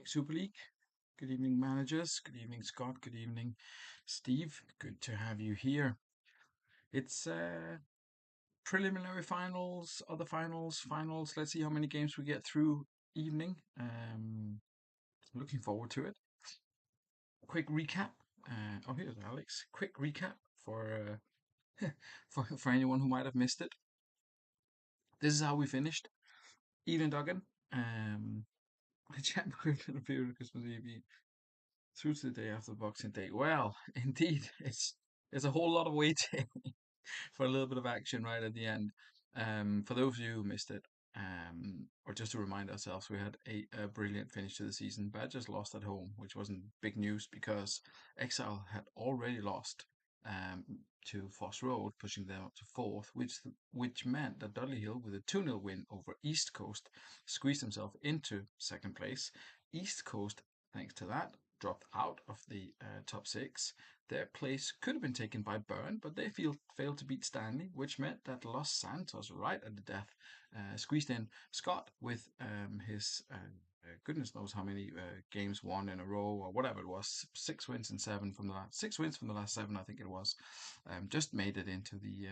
evening, Super League. Good evening, managers. Good evening, Scott. Good evening, Steve. Good to have you here. It's preliminary finals, other finals. Let's see how many games we get through evening. Looking forward to it. Quick recap. Oh, here's Alex. Quick recap for for anyone who might have missed it. This is how we finished. Eden Duggan. Um, Champion period Christmas Eve through to the day after Boxing Day. Well, indeed, it's a whole lot of waiting for a little bit of action right at the end. For those of you who missed it, or just to remind ourselves, we had a brilliant finish to the season. Badgers lost at home, which wasn't big news because Exile had already lost um, to Foss Road, pushing them up to fourth, which meant that Dudley Hill, with a 2-0 win over East Coast, squeezed himself into second place. East Coast, thanks to that, dropped out of the top six. Their place could have been taken by Bern, but they failed to beat Stanley, which meant that Los Santos, right at the death, squeezed in Scott with his goodness knows how many games won in a row or whatever it was, 6 wins and 6 wins from the last seven, I think it was. Just made it into the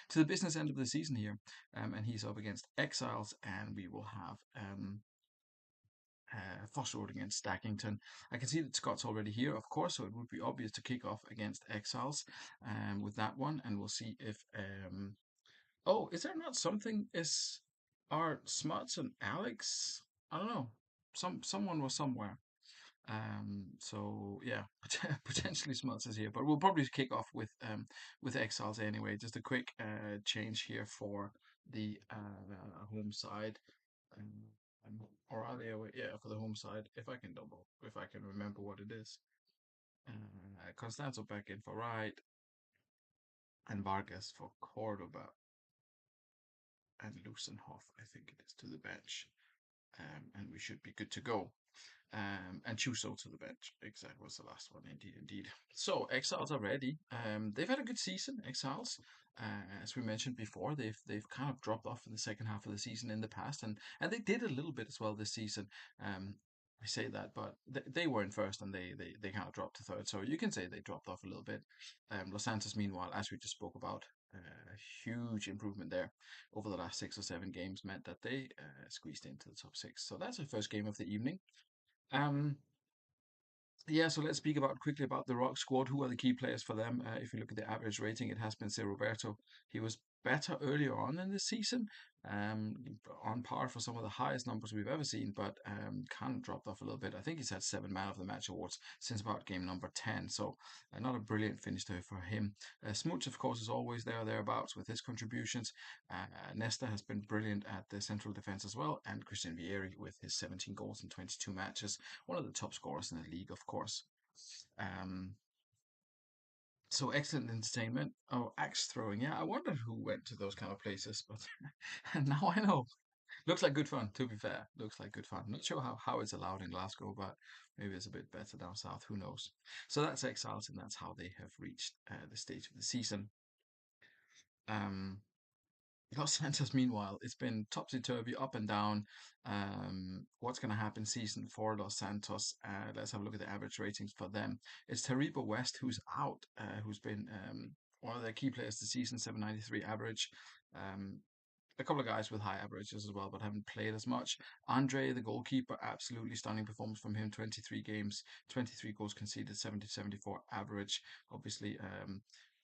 to the business end of the season here, and he's up against Exiles, and we will have Foss Road against Stackington. I can see that Scott's already here, of course, so it would be obvious to kick off against Exiles with that one, and we'll see if. Oh, is there not something? Are Smuts and Alex? I don't know. Someone was somewhere. So yeah, potentially Smuts is here, but we'll probably kick off with Exiles anyway. Just a quick change here for the home side. Um, or are they away? Yeah, for the home side. If I can remember what it is. Constanzo back in for right, and Vargas for Cordoba, and Lusenhoff, I think it is, to the bench. And we should be good to go. And Chuso to the bench. Exact was the last one, indeed. So Exiles are ready. They've had a good season. Exiles, as we mentioned before, they've kind of dropped off in the second half of the season in the past, and they did a little bit as well this season. I say that, but they were in first, and they kind of dropped to third. So you can say they dropped off a little bit. Los Santos, meanwhile, as we just spoke about, a huge improvement there over the last 6 or 7 games meant that they squeezed into the top six. So that's the first game of the evening. Um, yeah, so let's speak about quickly about the Rock squad. Who are the key players for them? If you look at the average rating, it has been Zé Roberto. He was better earlier on in the season, um, on par for some of the highest numbers we've ever seen, but kind of dropped off a little bit. I think he's had 7 Man of the Match awards since about game number 10, so not a brilliant finish there for him. Smooch, of course, is always there, thereabouts with his contributions. Nesta has been brilliant at the central defense as well, and Christian Vieri with his 17 goals in 22 matches, one of the top scorers in the league, of course. Um, so excellent entertainment. Oh, axe throwing. Yeah, I wondered who went to those kind of places, but now I know. Looks like good fun, to be fair. Looks like good fun. Not sure how it's allowed in Glasgow, but maybe it's a bit better down south. Who knows? So that's Exiles, and that's how they have reached the stage of the season. Um, Los Santos, meanwhile, it's been topsy turvy, up and down. What's going to happen season for Los Santos? Let's have a look at the average ratings for them. It's Taribo West who's out, who's been one of their key players this season, 793 average. Um, a couple of guys with high averages as well, but haven't played as much. Andre, the goalkeeper, absolutely stunning performance from him. 23 games, 23 goals conceded, 70-74 average. Obviously,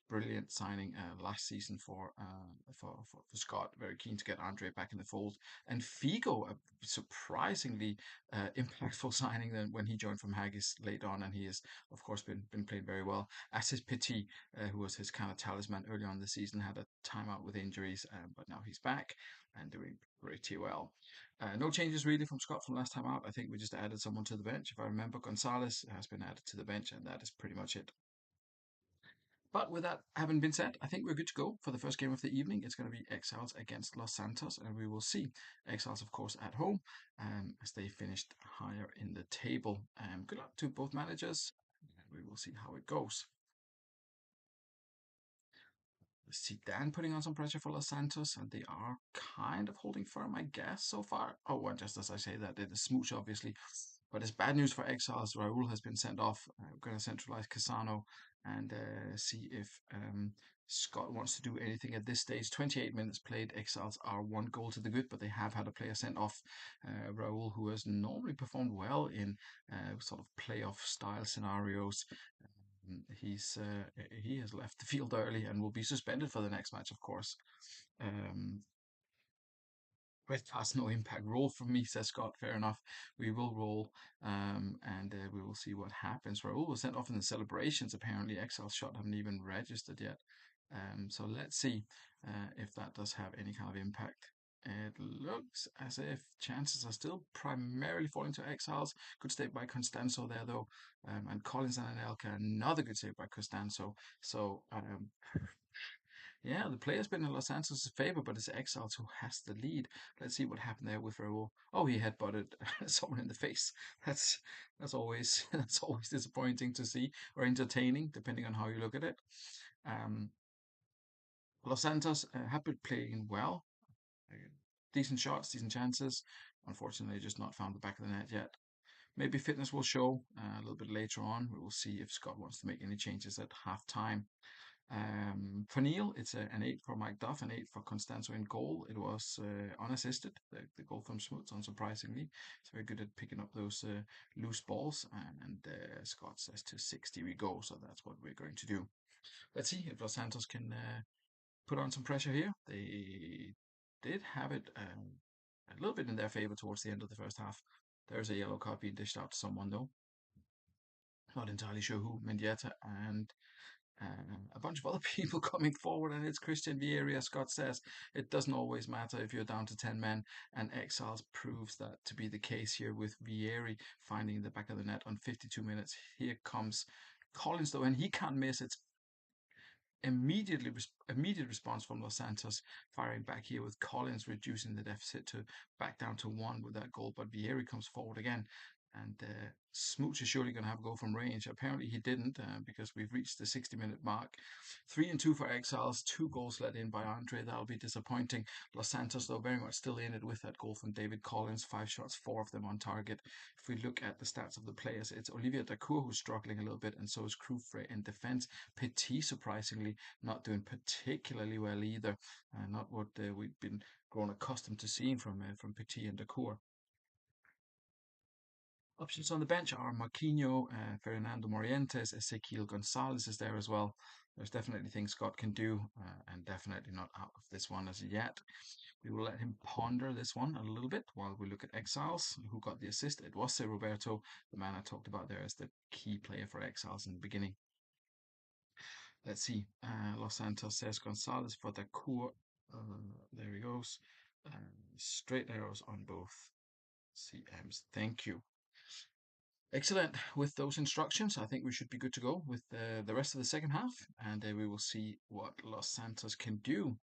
brilliant signing last season for Scott. Very keen to get Andre back in the fold. And Figo, a surprisingly impactful signing then when he joined from Haggis late on, and he has of course been playing very well. As his Petit, who was his kind of talisman early on in the season, had a timeout with injuries, but now he's back and doing pretty well. No changes really from Scott from last time out. I think we just added someone to the bench. If I remember, Gonzalez has been added to the bench, and that is pretty much it. But with that having been said, I think we're good to go for the first game of the evening. It's going to be Exiles against Los Santos, and we will see Exiles, of course, at home as they finished higher in the table. Good luck to both managers, and we will see how it goes. see Dan putting on some pressure for Los Santos, and they are kind of holding firm, I guess, so far. Oh, and just as I say that, it is Smooch, obviously. But it's bad news for Exiles. Raul has been sent off. We're going to centralize Casano and see if Scott wants to do anything at this stage. 28 minutes played. Exiles are 1 goal to the good, but they have had a player sent off. Raul, who has normally performed well in sort of playoff style scenarios. He has left the field early and will be suspended for the next match, of course. Um, Red has no impact. Roll from me, says Scott. Fair enough. We will roll, and we will see what happens. Raul was sent off in the celebrations. Apparently, Excel's shot haven't even registered yet. So let's see if that does have any kind of impact. It looks as if chances are still primarily falling to Exiles. Good save by Constanzo there, though. And Collins and Anelka, another good save by Constanzo. So yeah, the player's been in Los Santos' favor, but it's Exiles who has the lead. Let's see what happened there with Raul. Oh, he headbutted someone in the face. That's that's always that's always disappointing to see, or entertaining, depending on how you look at it. Um, Los Santos have been playing well, uh, decent shots, decent chances. Unfortunately, just not found the back of the net yet. Maybe fitness will show a little bit later on. We will see if Scott wants to make any changes at half time. For Neil, it's an 8 for Mike Duff, an 8 for Constanzo in goal. It was unassisted, the goal from Smuts, unsurprisingly. He's very good at picking up those loose balls, and Scott says to 60 we go, so that's what we're going to do. Let's see if Los Santos can put on some pressure here. They did have it a little bit in their favor towards the end of the first half. There's a yellow card being dished out to someone, though. Not entirely sure who, Mendieta, and a bunch of other people coming forward, and it's Christian Vieri. As Scott says, it doesn't always matter if you're down to 10 men, and Exiles proves that to be the case here with Vieri finding the back of the net on 52 minutes. Here comes Collins, though, and he can't miss. It's immediate response from Los Santos, firing back here with Collins reducing the deficit to back down to 1 with that goal. But Vieri comes forward again, and Smooch is surely going to have a goal from range. Apparently he didn't, because we've reached the 60-minute mark. 3-2 for Exiles, 2 goals let in by Andre. That'll be disappointing. Los Santos, though, very much still in it with that goal from David Collins. 5 shots, 4 of them on target. If we look at the stats of the players, it's Olivier Dacour who's struggling a little bit, and so is Croufre in defense. Petit, surprisingly, not doing particularly well either. Not what we've been grown accustomed to seeing from Petit and Dacour. Options on the bench are Marquinhos, Fernando Morientes, Ezequiel Gonzalez is there as well. There's definitely things Scott can do, and definitely not out of this one as yet. We will let him ponder this one a little bit while we look at Exiles, who got the assist. It was Roberto, the man I talked about there as the key player for Exiles in the beginning. Let's see. Los Santos says Gonzalez for the core. There he goes. Straight arrows on both CMs. Thank you. Excellent. With those instructions, I think we should be good to go with the rest of the second half, and we will see what Los Santos can do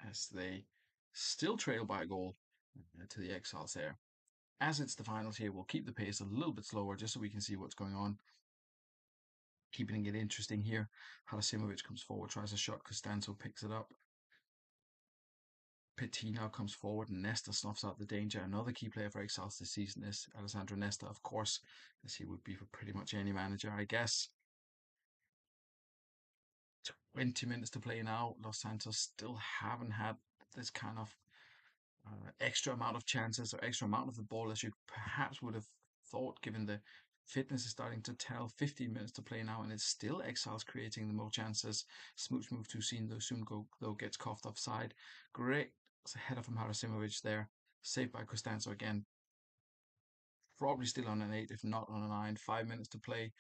as they still trail by a goal to the Exiles there. As it's the finals here, we'll keep the pace a little bit slower just so we can see what's going on. Keeping it interesting here. Harasimovic comes forward, tries a shot. Costanzo picks it up. Petit now comes forward, and Nesta snuffs out the danger. Another key player for Exiles this season is Alessandro Nesta, of course, as he would be for pretty much any manager, I guess. 20 minutes to play now. Los Santos still haven't had this kind of extra amount of chances or extra amount of the ball as you perhaps would have thought, given the fitness is starting to tell. 15 minutes to play now, and it's still Exiles creating the more chances. Smooch move too soon, though gets coughed offside. Great header from Harasimovic there. Saved by Costanzo again. Probably still on an 8, if not on a 9. 5 minutes to play.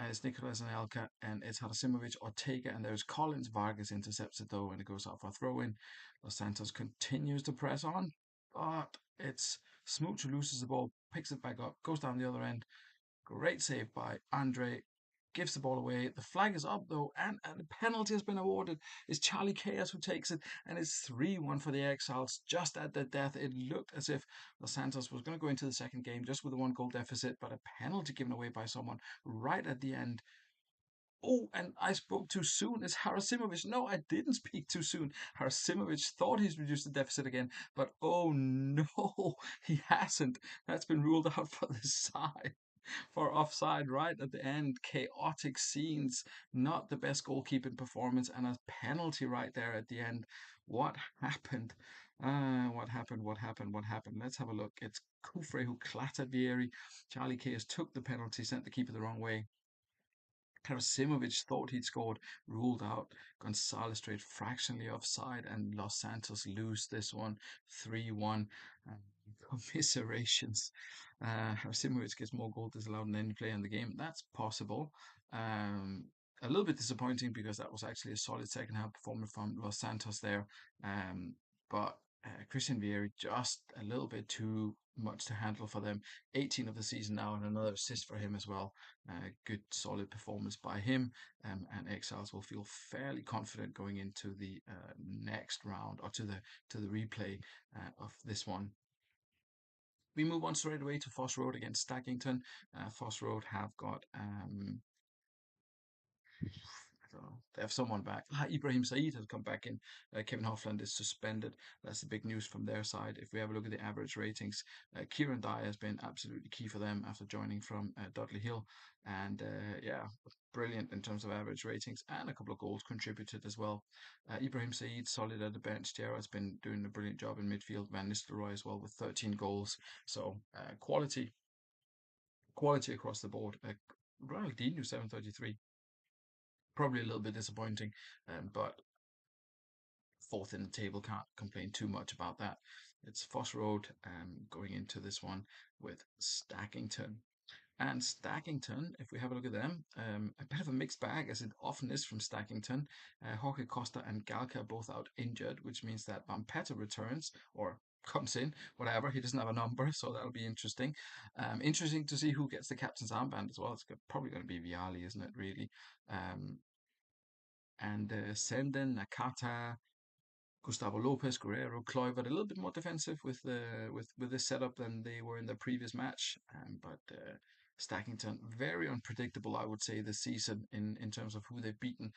And it's Nicolas Anelka, and it's Harasimovic, Ortega, and there's Collins. Vargas intercepts it though, and it goes out for a throw in. Los Santos continues to press on, but it's Smooch who loses the ball, picks it back up, goes down the other end. Great save by Andre, gives the ball away. The flag is up though, and the penalty has been awarded. It's Charlie Chaos who takes it, and it's 3-1 for the Exiles. Just at the death, it looked as if Los Santos was going to go into the second game just with a 1 goal deficit, but a penalty given away by someone right at the end Oh, and I spoke too soon. It's Harasimovic. No, I didn't speak too soon. Harasimovic thought he's reduced the deficit again, but oh no, he hasn't. That's been ruled out for the side. For offside right at the end. Chaotic scenes, not the best goalkeeping performance, and a penalty right there at the end. What happened? What happened? What happened? What happened? Let's have a look. It's Kufre who clattered Vieri. Charlie Case took the penalty, sent the keeper the wrong way. Karasimovic thought he'd scored, ruled out. Gonzalez straight fractionally offside, and Los Santos lose this one 3-1. Commiserations. Harasimovic gets more goals disallowed than any player in the game. That's possible. Um, a little bit disappointing because that was actually a solid second half performance from Los Santos there. Um, but Christian Vieri just a little bit too much to handle for them. 18 of the season now, and another assist for him as well. Good solid performance by him, and Exiles will feel fairly confident going into the next round, or to the replay of this one. We move on straight away to Foss Road against Stackington. Foss Road have got I don't know. They have someone back. Ibrahim Saeed has come back in. Kevin Hoffland is suspended. That's the big news from their side. If we have a look at the average ratings, Kieran Dye has been absolutely key for them after joining from Dudley Hill. And yeah, brilliant in terms of average ratings, and a couple of goals contributed as well. Ibrahim Saeed, solid at the bench. Gerard's been doing a brilliant job in midfield. Van Nistelrooy as well with 13 goals. So quality across the board. Ronaldinho 733, probably a little bit disappointing, but fourth in the table, can't complain too much about that. It's Foss Road going into this one with Stackington. And Stackington, if we have a look at them, a bit of a mixed bag, as it often is from Stackington. Jorge Costa and Galca are both out injured, which means that Vampeta returns, or comes in, whatever. He doesn't have a number, so that'll be interesting. Interesting to see who gets the captain's armband as well. It's probably going to be Viali, isn't it, really? Um, and Senden, Nakata, Gustavo Lopez, Guerrero, Kluivert, a little bit more defensive with with this setup than they were in the previous match. But Stackington very unpredictable, I would say, this season in terms of who they've beaten.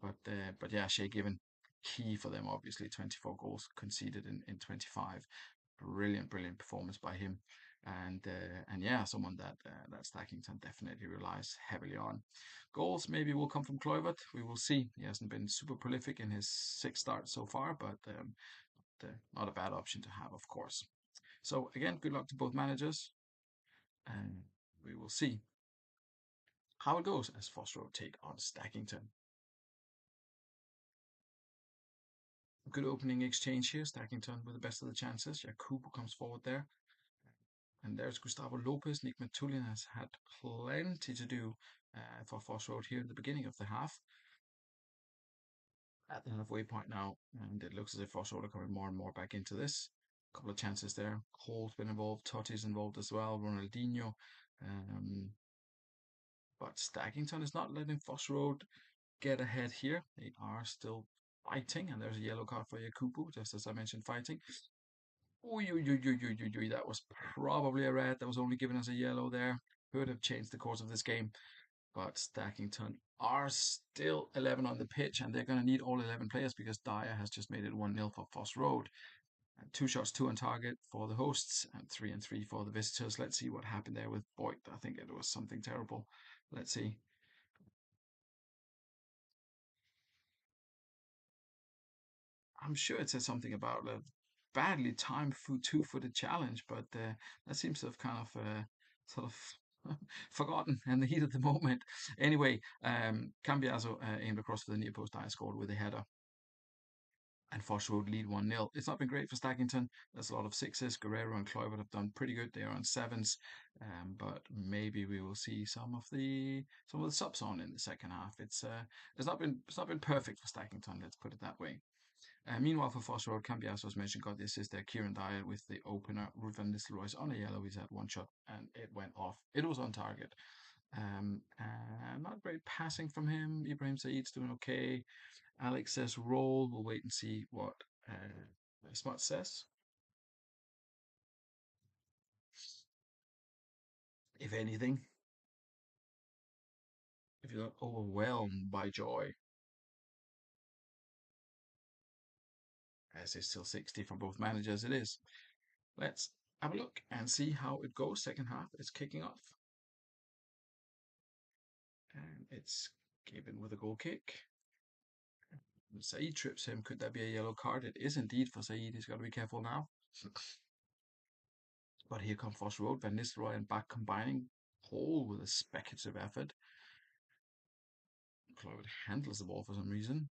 But yeah, Shea Given key for them, obviously 24 goals conceded in 25. Brilliant performance by him. And yeah, someone that Stackington definitely relies heavily on. Goals maybe will come from Kluivert. We will see. He hasn't been super prolific in his six starts so far, but not a bad option to have, of course. So again, good luck to both managers, and we will see how it goes as Fosro take on Stackington. Good opening exchange here. Stackington with the best of the chances. Yakubu comes forward there. And there's Gustavo Lopez. Nick Matulin has had plenty to do for Foss Road here in the beginning of the half. At the halfway point now, and it looks as if Foss Road are coming more and more back into this. A couple of chances there. Cole's been involved. Totti's involved as well. Ronaldinho. Um, but Stackington is not letting Foss Road get ahead here. They are still fighting, and there's a yellow card for Yakubu, just as I mentioned, fighting. That was probably a red. That was only given as a yellow there. Could have changed the course of this game. But Stackington are still 11 on the pitch, and they're going to need all 11 players because Dyer has just made it 1-0 for Foss Road. And 2 shots, 2 on target for the hosts, and 3 for the visitors. Let's see what happened there with Boyd. I think it was something terrible. Let's see. I'm sure it says something about a badly timed two-footed challenge, but that seems to have kind of sort of forgotten in the heat of the moment. Anyway, Cambiaso aimed across for the near post. I scored with a header, and Foss Road lead 1-0. It's not been great for Stackington. There's a lot of sixes. Guerrero and Kluivert have done pretty good. They are on sevens, but maybe we will see some of the subs on in the second half. It's not been perfect for Stackington. Let's put it that way. Meanwhile, for Foss Road, Cambiaso, as mentioned, got the assist there. Kieran Dyer with the opener. Ruud van Nistelrooy's on a yellow. He's had one shot and it went off. It was on target. Not great passing from him. Ibrahim Saeed's doing okay. Alex says roll. We'll wait and see what Smart says. If anything, you got overwhelmed by joy, as it's still 60 for both managers. It is. Let's have a look and see how it goes. Second half is kicking off, and it's given with a goal kick. Saeed trips him. Could that be a yellow card? It is indeed for Saeed. He's got to be careful now. But here come Foss Road, Van Nistelrooy and back combining. Hall with a speculative effort. Cloud handles the ball for some reason.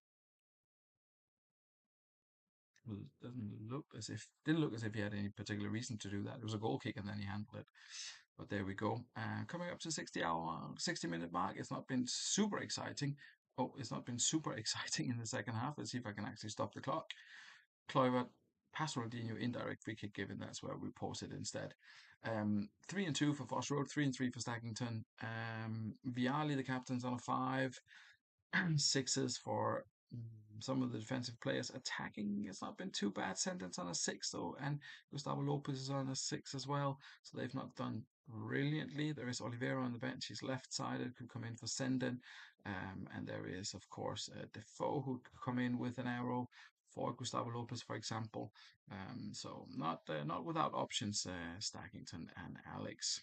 Well, it didn't look as if he had any particular reason to do that. It was a goal kick and then he handled it. But there we go. Coming up to 60-minute mark. It's not been super exciting. Oh, it's not been super exciting in the second half. Let's see if I can actually stop the clock. Kluivert, pass Ronaldinho, indirect free kick given. That's where we pause it instead. 3-2 for Foss Road, 3-3 for Stackington. Viali, the captain's on a 5. Sixes for some of the defensive players. Attacking, it's not been too bad. Sentence on a 6 though, and Gustavo Lopez is on a 6 as well. So they've not done brilliantly. There is Oliveira on the bench. He's left-sided, could come in for Senden. And there is, of course, Defoe who could come in with an arrow for Gustavo Lopez, for example. So not without options, Stackington and Alex.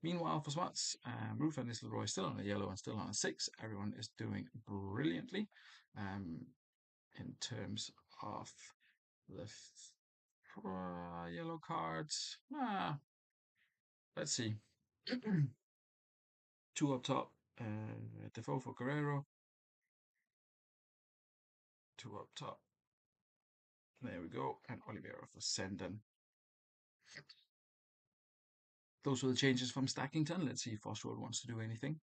Meanwhile, for Swats, Roof and Nistelrooy still on a yellow and still on a 6. Everyone is doing brilliantly in terms of the yellow cards. Let's see. Two up top. Defoe for Guerrero. Two up top. There we go. And Oliveira for Senden. Those were the changes from Stackington. Let's see if Foss Road wants to do anything.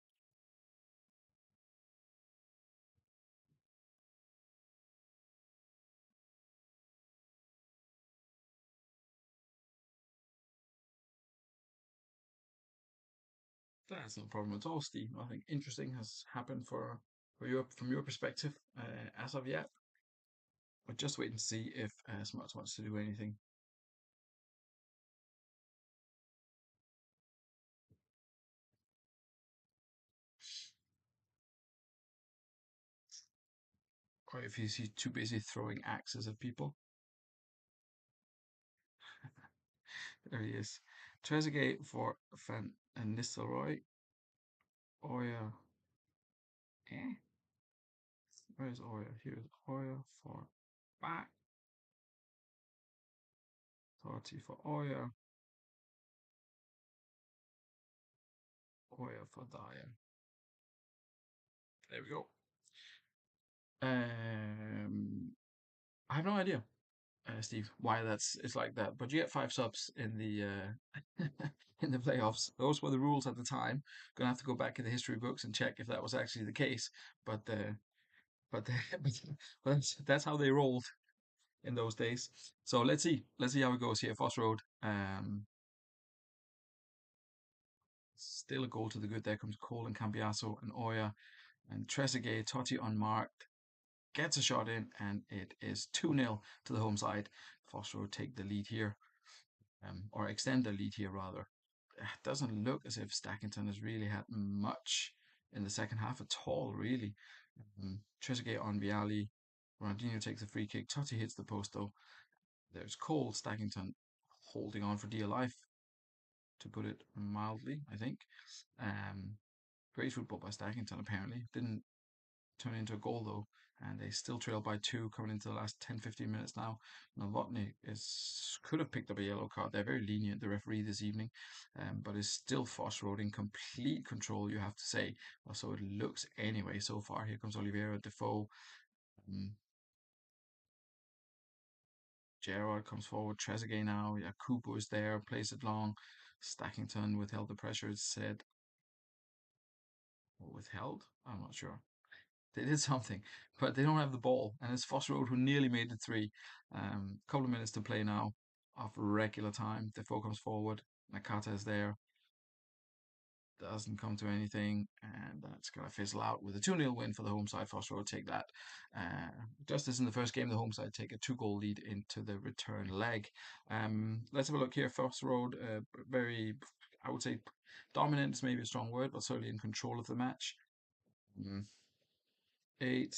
That's no problem at all, Steve. Nothing interesting has happened from your perspective as of yet. But just wait and see if Smarts wants to do anything. Or if he's too busy throwing axes at people. There he is. Trezeguet for Van Nistelrooy. Oya. Eh? Where's Oya? Here's Oya for back. Totti for Oya. Oya for Dyer. There we go. I have no idea, Steve, why it's like that. But you get 5 subs in the in the playoffs. Those were the rules at the time. Gonna have to go back in the history books and check if that was actually the case. But but that's how they rolled in those days. So let's see how it goes here. Foss Road. Still a goal to the good. There comes Cole and Cambiaso and Oya and Trezeguet. Totti unmarked. Gets a shot in, and it is 2-0 to the home side. Foss Road take the lead here, or extend the lead here rather. It doesn't look as if Stackington has really had much in the second half at all, really. Trezeguet on Viali. Ronaldinho takes a free kick. Totti hits the post though. There's Cole. Stackington holding on for dear life, to put it mildly, I think. Um, Great football by Stackington, apparently. Didn't turn into a goal though, and they still trail by 2 coming into the last 10-15 minutes now. Novotny could have picked up a yellow card. They're very lenient, the referee this evening, but is still Foss Road in complete control, you have to say. Well, so it looks anyway so far. Here comes Oliveira, Defoe. Gerard comes forward. Trezeguet now. Yakubu is there, plays it long. Stackington withheld the pressure, it's said. Or withheld? I'm not sure. They did something, but they don't have the ball. And it's Foss Road who nearly made it 3. Couple of minutes to play now of regular time. Defoe comes forward. Nakata is there. Doesn't come to anything. And that's going to fizzle out with a 2-0 win for the home side. Foss Road take that. Just as in the first game, the home side take a 2-goal lead into the return leg. Let's have a look here. Foss Road, very, I would say, dominant is maybe a strong word, but certainly in control of the match. Mm, eight,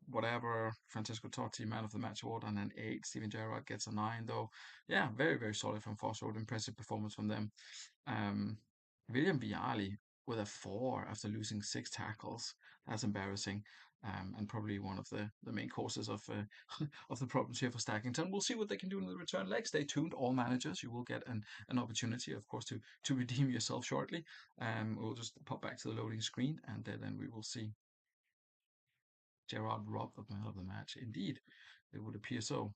whatever. Francesco Totti, man of the match award, and then eight. Steven Gerrard gets a nine, though. Yeah, very, very solid from Foss Road. Impressive performance from them. Um, William Vialli with a four after losing six tackles. That's embarrassing. And probably one of the main causes of of the problems here for Stackington. We'll see what they can do in the return leg. Stay tuned, all managers. You will get an opportunity, of course, to redeem yourself shortly. We'll just pop back to the loading screen, and then we will see Gerard robbed of man of the match. Indeed, it would appear so.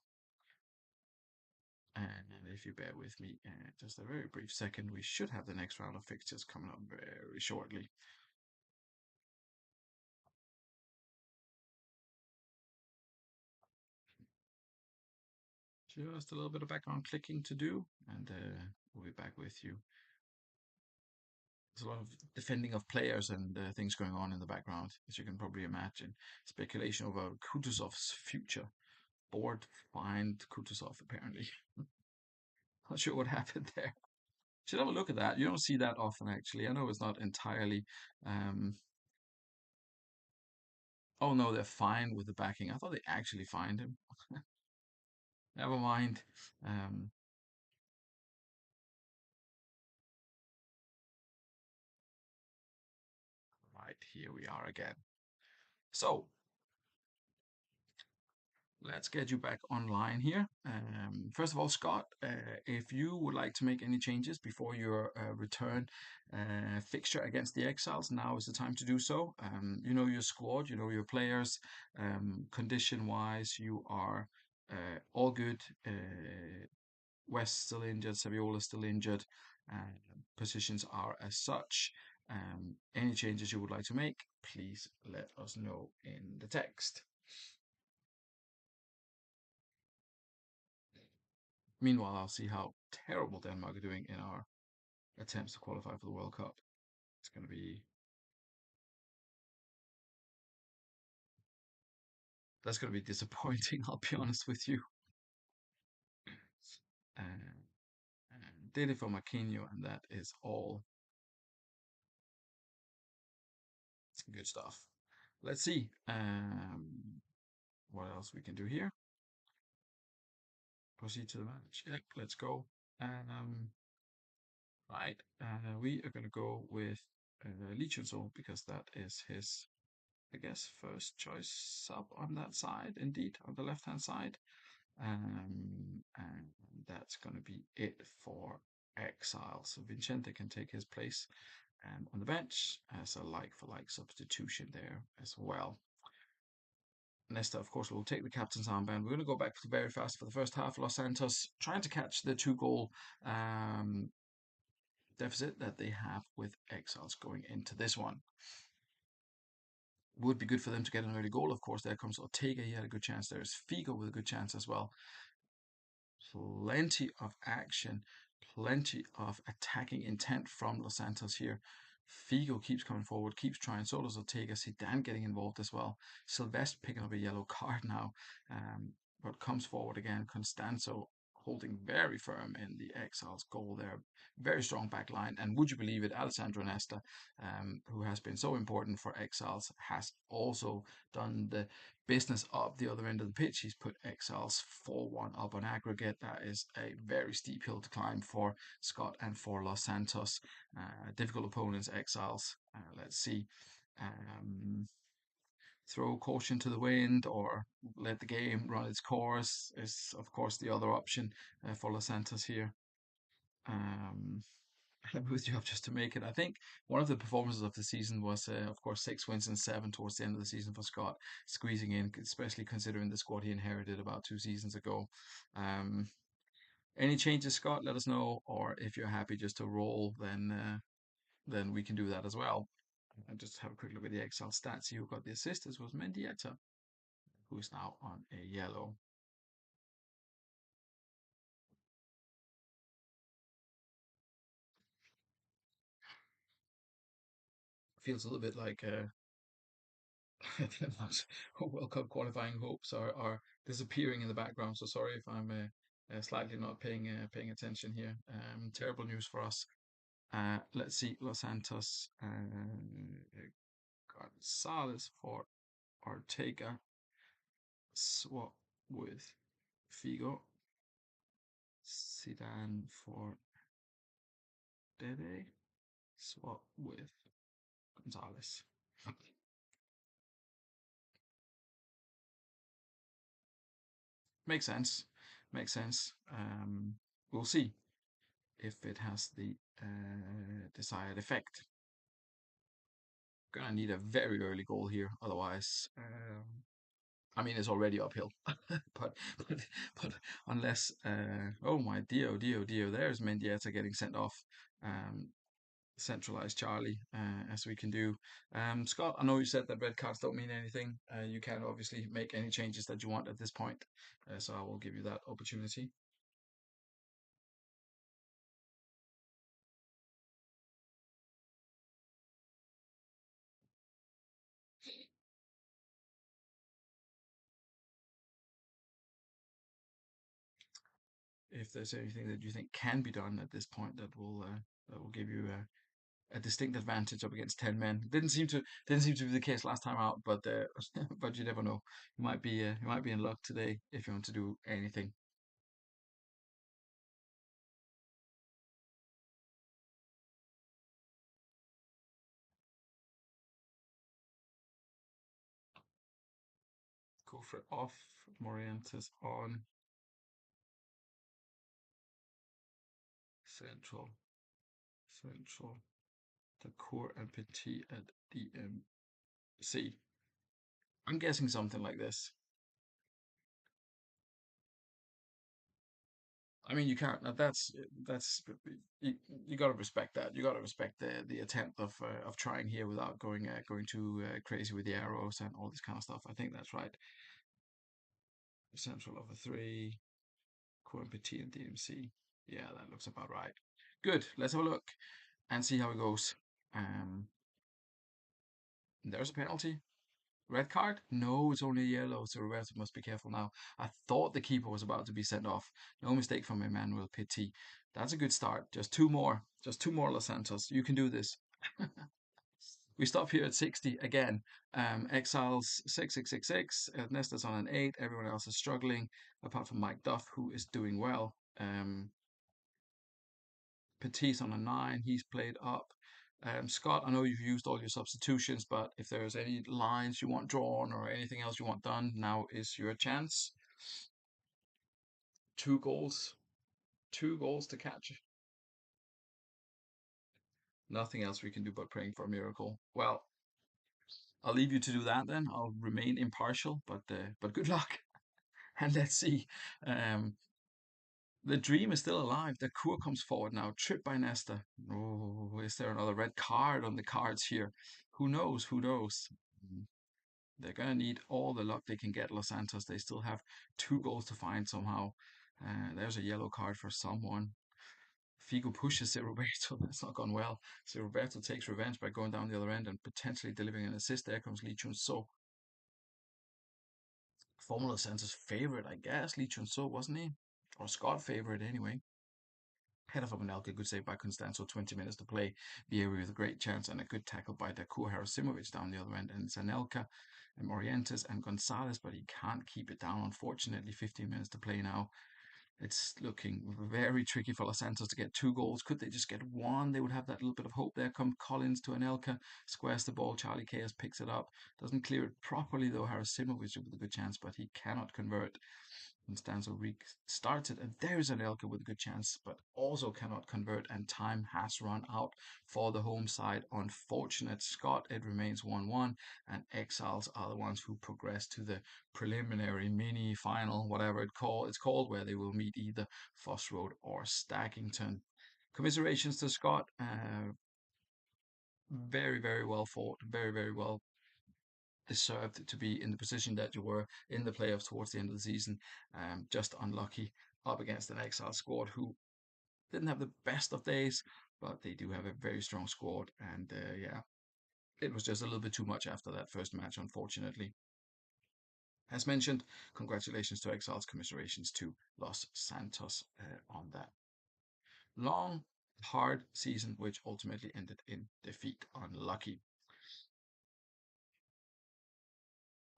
And if you bear with me just a very brief second, we should have the next round of fixtures coming up very shortly. Just a little bit of background clicking to do, and we'll be back with you. There's a lot of defending of players and things going on in the background, as you can probably imagine. Speculation over Kutuzov's future. Board fined Kutuzov, apparently. Not sure what happened there. Should have a look at that. You don't see that often, actually. I know it's not entirely. Um, oh no, they're fine with the backing. I thought they actually fined him. Never mind. Um, right, here we are again. So let's get you back online here. First of all, Scott, if you would like to make any changes before your return fixture against the Exiles, now is the time to do so. You know your squad, you know your players. Condition-wise, you are all good. West still injured, Saviola still injured. Positions are as such. Any changes you would like to make, please let us know in the text. Meanwhile, I'll see how terrible Denmark are doing in our attempts to qualify for the World Cup. It's going to be that's going to be disappointing. I'll be honest with you. Uh, did it for Marquinhos, and that is all. It's good stuff. Let's see what else we can do here. Proceed to the match. Yep, let's go. Right, we are going to go with Lichunso because that is his, I guess, first choice sub on that side. Indeed, on the left-hand side. And that's going to be it for Exile. So Vincente can take his place on the bench as a like-for-like substitution there as well. Nesta, of course, will take the captain's armband. We're going to go back very fast for the first half. Los Santos trying to catch the two-goal deficit that they have with Exiles going into this one. Would be good for them to get an early goal. Of course, there comes Ortega. He had a good chance. There's Figo with a good chance as well. Plenty of action, plenty of attacking intent from Los Santos here. Figo keeps coming forward, keeps trying. So does Ortega. Zidane getting involved as well. Silvestre picking up a yellow card now, but comes forward again. Constanzo holding very firm in the Exiles goal there. Very strong back line. And would you believe it, Alessandro Nesta, who has been so important for Exiles, has also done the business up the other end of the pitch. He's put Exiles 4-1 up on aggregate. That is a very steep hill to climb for Scott and for Los Santos. Difficult opponents, Exiles. Let's see. Throw caution to the wind or let the game run its course is, of course, the other option for Los Santos here. With you up just to make it. I think one of the performances of the season was, of course, 6 wins and 7 towards the end of the season for Scott, squeezing in, especially considering the squad he inherited about 2 seasons ago. Um, any changes, Scott? Let us know, or if you're happy just to roll, then we can do that as well. And just have a quick look at the Excel stats. Who got the assist? This was Mendieta, who is now on a yellow. Feels a little bit like World Cup qualifying hopes are disappearing in the background. So sorry if I'm slightly not paying attention here. Terrible news for us. Let's see, Los Santos got Gonzalez for Ortega. Swap with Figo. Zidane for Dede. Swap with Gonzalez. Makes sense. Makes sense. We'll see if it has the desired effect. Gonna need a very early goal here, otherwise, I mean, it's already uphill. but but but unless, oh my dear, oh dear, oh dear, there's Mendieta getting sent off. Um, Centralized Charlie, as we can do. Scott, I know you said that red cards don't mean anything. You can obviously make any changes that you want at this point, so I will give you that opportunity. If there's anything that you think can be done at this point that will give you a distinct advantage up against 10 men. Didn't seem to be the case last time out, but but you never know. You might be in luck today if you want to do anything. Go for it off. Morientes on central, central. The core and Petit at DMC. I'm guessing something like this. I mean, you can't. That's you, you got to respect that. You got to respect the attempt of trying here without going too crazy with the arrows and all this kind of stuff. I think that's right. Central of a three, core and Petit and DMC. Yeah, that looks about right. Good. Let's have a look and see how it goes. Um, there's a penalty. Red card? No, it's only yellow, so Roberto must be careful now. I thought the keeper was about to be sent off. No mistake from Emmanuel Petit. That's a good start. Just two more. Just two more, Los Santos. You can do this. We stop here at 60 again. Exiles 6666. Ernesta's on an 8. Everyone else is struggling, apart from Mike Duff, who is doing well. Petit's on a 9. He's played up. Scott, I know you've used all your substitutions, but if there's any lines you want drawn or anything else you want done, now is your chance. Two goals. Two goals to catch. Nothing else we can do but praying for a miracle. Well, I'll leave you to do that then. I'll remain impartial, but good luck. And let's see. Um, the dream is still alive. The Kur comes forward now, tripped by Nesta. Oh, is there another red card on the cards here? Who knows? Who knows? They're going to need all the luck they can get, Los Santos. They still have two goals to find somehow. There's a yellow card for someone. Figo pushes Roberto. That's not gone well. Roberto takes revenge by going down the other end and potentially delivering an assist. There comes Lee Chun So. Formula Santos' favorite, I guess. Lee Chun So, wasn't he? Or Scott favorite anyway. Head of Anelka, good save by Constanzo, 20 minutes to play. Vieri with a great chance and a good tackle by Dakur Harasimovic down the other end. And it's Anelka and Morientes and Gonzalez, but he can't keep it down. Unfortunately, 15 minutes to play now. It's looking very tricky for Los Santos to get two goals. Could they just get one? They would have that little bit of hope there. Come Collins to Anelka, squares the ball. Charlie Chaos picks it up. Doesn't clear it properly, though. Harasimovic with a good chance, but he cannot convert. Constanzo restarts it, and there's Anelka with a good chance, but also cannot convert, and time has run out for the home side. Unfortunate Scott, it remains 1-1, and Exiles are the ones who progress to the preliminary mini final, whatever it's called, where they will meet either Foss Road or Stackington. Commiserations to Scott. Very, very well fought, very, very well deserved to be in the position that you were in the playoffs towards the end of the season. Just unlucky up against an Exile squad who didn't have the best of days, but they do have a very strong squad. And yeah, it was just a little bit too much after that first match, unfortunately. As mentioned, congratulations to Exiles, commiserations to Los Santos on that long, hard season, which ultimately ended in defeat. Unlucky.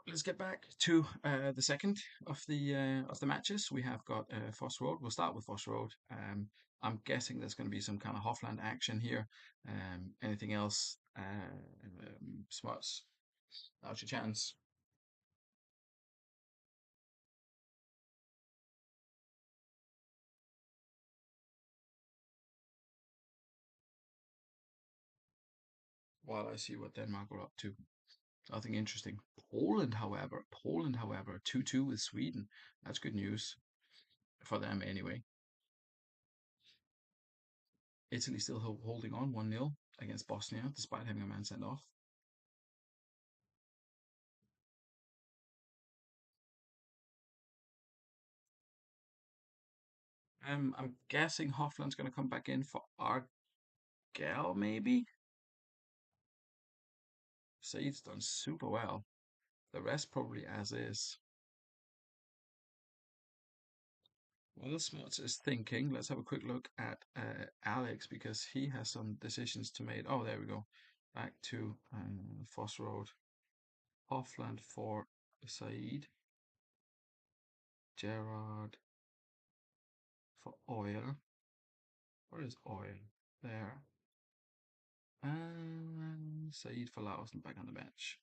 let's get back to the second of the matches. We have got Foss Road. We'll start with Foss Road. I'm guessing there's going to be some kind of Hoffland action here. Anything else? Smuts, now's your chance. While I see what Denmark are up to. Nothing interesting. Poland, however, 2-2 with Sweden. That's good news for them anyway. Italy still holding on 1-0 against Bosnia despite having a man sent off. I'm guessing Hoffland's going to come back in for Argel, maybe? Said's done super well. The rest probably as is. While Smuts is thinking, let's have a quick look at Alex because he has some decisions to make. Oh, there we go. Back to Foss Road. Hoffland for Said. Gerard for Oil. Where is Oil? There. And Said for Laos and back on the bench.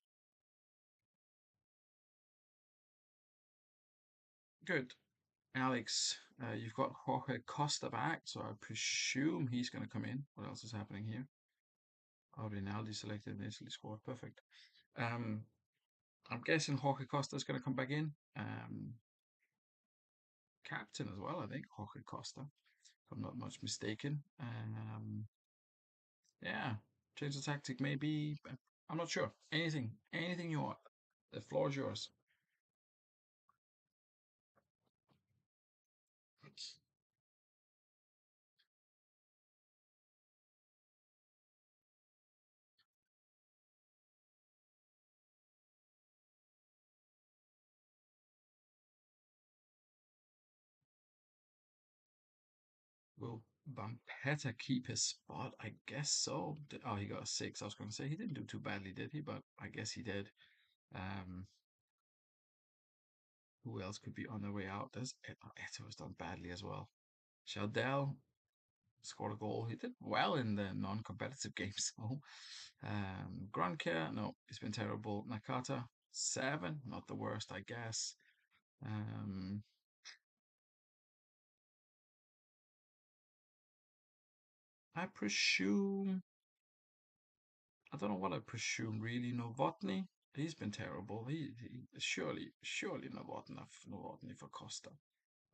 Good. Alex, you've got Jorge Costa back, so I presume he's going to come in. What else is happening here? Oh, Rinaldi selected and Italy scored. Perfect. Um, I'm guessing Jorge Costa is going to come back in. Captain as well, I think, Jorge Costa, if I'm not much mistaken. Yeah, change the tactic maybe. I'm not sure. Anything you want. The floor is yours. Will Vampeta keep his spot? I guess so. Oh, he got a six. I was going to say he didn't do too badly, did he? But I guess he did. Um, who else could be on their way out? There's Eto has done badly as well. Shaldell scored a goal. He did well in the non-competitive games. So, Grunke, no, he's been terrible. Nakata, seven, not the worst, I guess. Um, I presume I don't know what I presume really. Novotny, he's been terrible. He surely Novotny for Costa.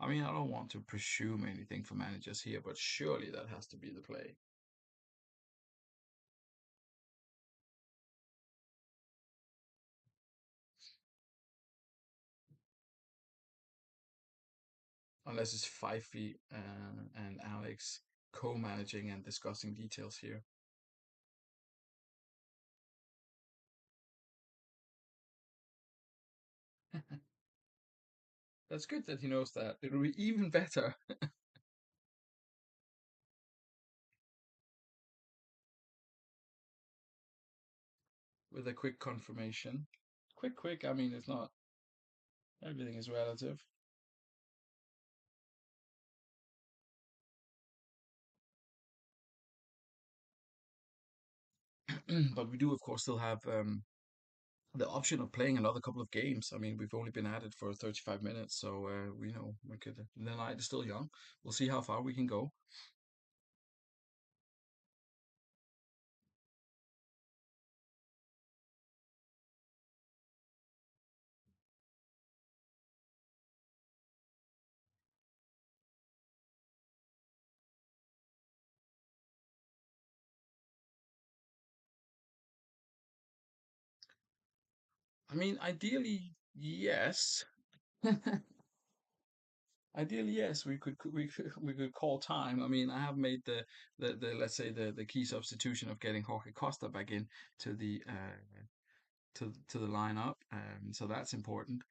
I mean, I don't want to presume anything for managers here, but surely that has to be the play. Unless it's Fifey and Alex co-managing and discussing details here. That's good that he knows that. It'll be even better with a quick confirmation. Quick. I mean, it's not. Everything is relative. But we do, of course, still have the option of playing another couple of games. I mean, we've only been at it for 35 minutes, so we know we could. The night is still young. We'll see how far we can go. I mean, ideally, yes. Ideally, yes. We could call time. I mean, I have made the let's say the key substitution of getting Jorge Costa back in to the to the lineup. So that's important.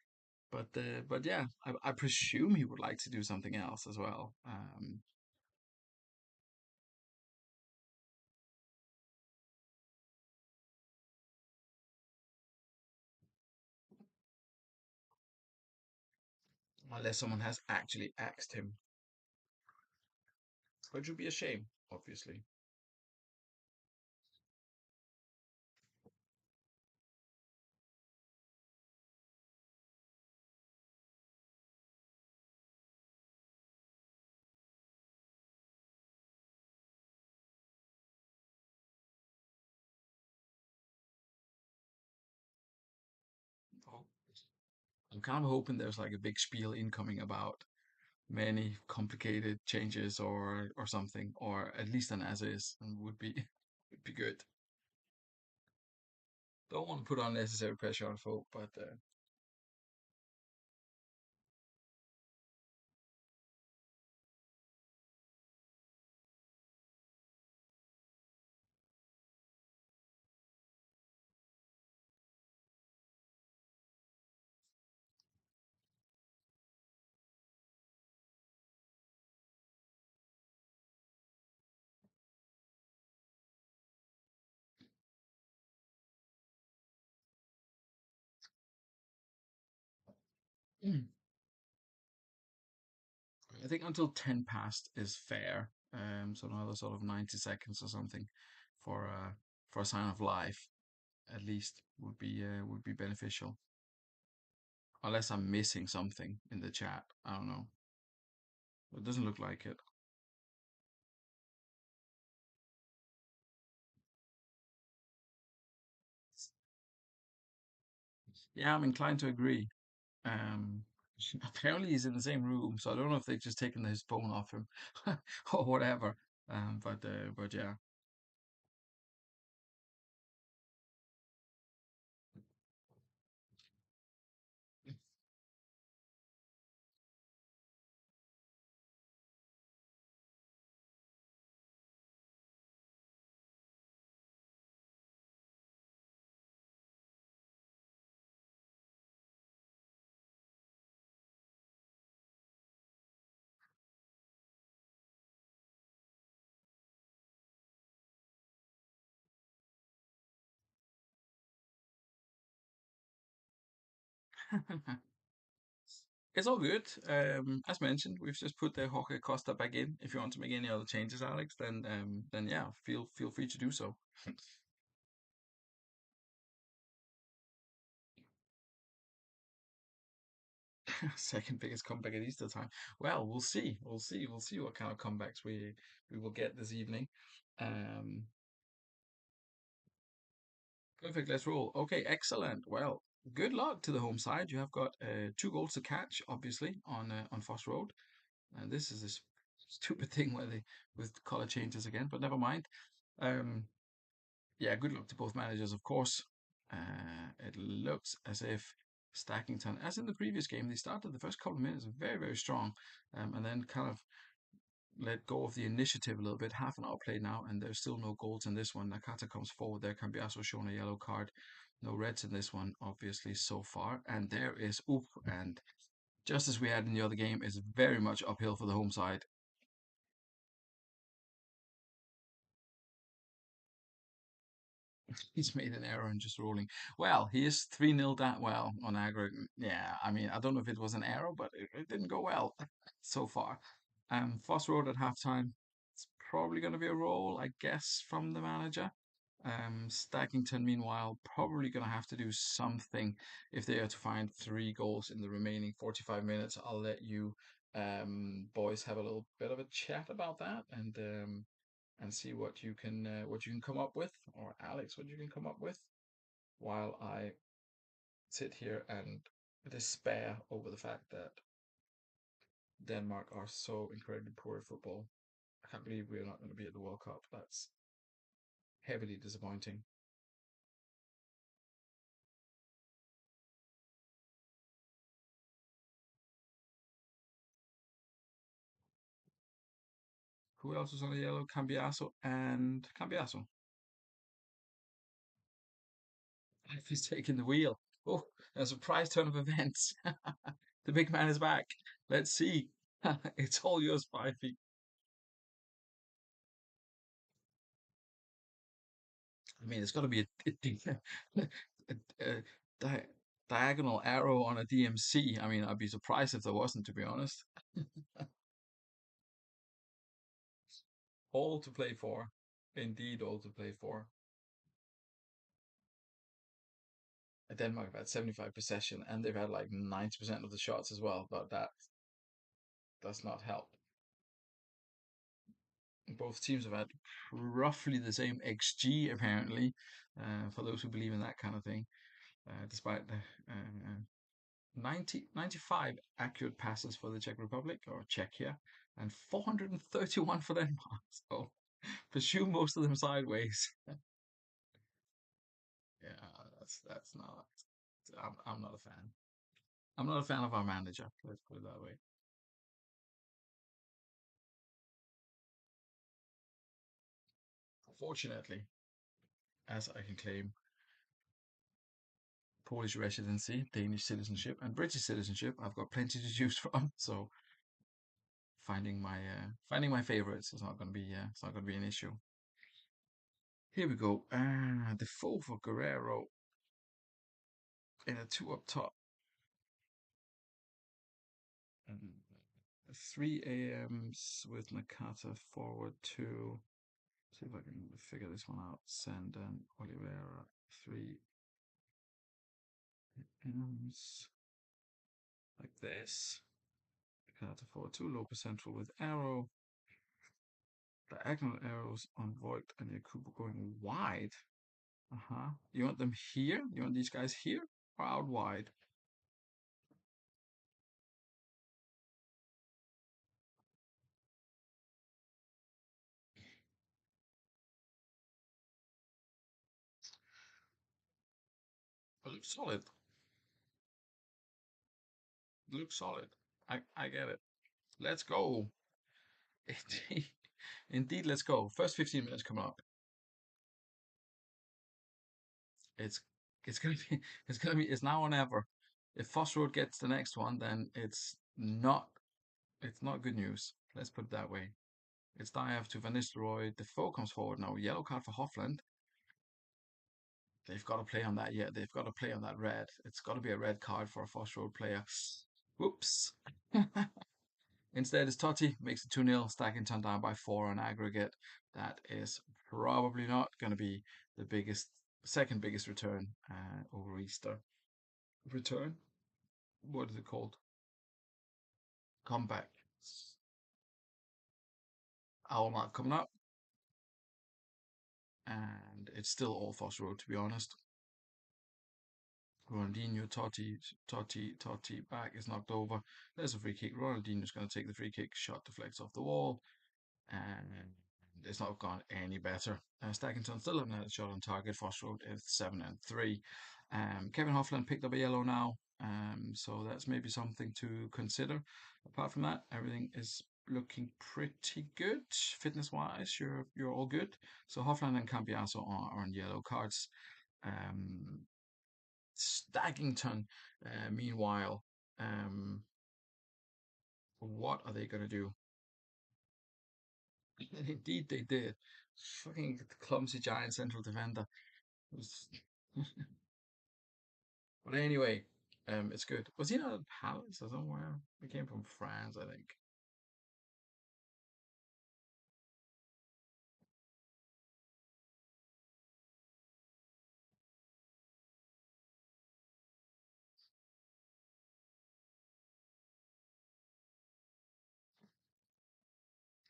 But yeah, I presume he would like to do something else as well. unless someone has actually axed him, which would be a shame, obviously. Oh, I'm kind of hoping there's like a big spiel incoming about many complicated changes or something, or at least an as is, and would be would be good. Don't want to put unnecessary pressure on folk, but mm, I think until 10 past is fair. So another sort of 90 seconds or something for for a sign of life at least would be beneficial. Unless I'm missing something in the chat. I don't know. It doesn't look like it. Yeah, I'm inclined to agree. Um, apparently he's in the same room, so I don't know if they've just taken his phone off him or whatever. But yeah. It's all good. As mentioned, we've just put the Jorge Costa back in. If you want to make any other changes, Alex, then yeah, feel free to do so. Second biggest comeback at Easter time. Well, we'll see. We'll see what kind of comebacks we will get this evening. Um, Perfect. Let's roll. Okay, excellent. Well, good luck to the home side. You have got two goals to catch, obviously, on Foss Road. And this is this stupid thing where they with color changes again, but never mind. Um, yeah, good luck to both managers, of course. It looks as if Stackington, as in the previous game, they started the first couple of minutes very, very strong, and then kind of let go of the initiative a little bit. Half an hour played now, and there's still no goals in this one. Nakata comes forward there. Cambiaso shown a yellow card. No reds in this one, obviously, so far. And there is Oop, and just as we had in the other game, is very much uphill for the home side. He's made an error in just rolling. Well, he is 3-0 that well on aggregate. Yeah, I mean, I don't know if it was an error, but it didn't go well so far. Foss Road at halftime. It's probably going to be a roll, I guess, from the manager. Stackington, meanwhile, probably going to have to do something if they are to find three goals in the remaining 45 minutes. I'll let you boys have a little bit of a chat about that and see what you can come up with, or Alex, what you can come up with, while I sit here and despair over the fact that Denmark are so incredibly poor at football. I can't believe we're not going to be at the World Cup. That's heavily disappointing. Who else was on the yellow? Cambiaso and Cambiaso. If he's taking the wheel. Oh, a surprise turn of events. The big man is back. Let's see. It's all yours, Fifey. I mean, it's got to be a, a, a, diagonal arrow on a DMC. I mean, I'd be surprised if there wasn't, to be honest. All to play for. Indeed, all to play for. Denmark have had 75 possession and they've had like 90% of the shots as well, but that does not help. Both teams have had roughly the same XG, apparently, for those who believe in that kind of thing, despite the 95 accurate passes for the Czech Republic or Czechia and 431 for Denmark. So pursue most of them sideways. Yeah, that's not. I'm not a fan. I'm not a fan of our manager. Let's put it that way. Fortunately, as I can claim Polish residency, Danish citizenship, and British citizenship, I've got plenty to choose from. So finding my favorites is not going to be it's not going to be an issue. Here we go. The four for Guerrero in a two up top. And three AMs with Nakata forward two. See if I can figure this one out. Send and Oliveira. Three AMs like this. Nakata forward two. Loper central with arrow. Diagonal arrows on Voigt and Yakubu going wide. Uh-huh. You want them here? You want these guys here or out wide? It looks solid. It looks solid. I get it. Let's go. Indeed, indeed, let's go. First 15 minutes coming up. It's it's gonna be it's now or never. If Foss Road gets the next one, then it's not good news. Let's put it that way. It's Dive to Van Nistelrooy. Defoe comes forward now. Yellow card for Hofland. They've got to play on that. Yeah, they've got to play on that red. It's got to be a red card for a Foss Road player. Whoops. Instead, it's Totti makes it 2-0, stacking turn down by four on aggregate. That is probably not going to be the second biggest return over Easter. Return? What is it called? Comeback. Our mark coming up, and it's still all Foss Road, to be honest. Ronaldinho, Totti, back is knocked over. There's a free kick. Ronaldinho's going to take the free kick. Shot deflects off the wall, and it's not gone any better. Stackington still haven't had a shot on target. Foss Road is 7-3. Kevin Hofland picked up a yellow now, so that's maybe something to consider. Apart from that, everything is looking pretty good fitness wise. You're all good. So Hofland and Cambiaso are on yellow cards. Um, Staggington, meanwhile, um, what are they going to do? Indeed, they did. Fucking clumsy giant central defender. Was... but anyway, it's good. Was he not at Palace or somewhere? He came from France, I think.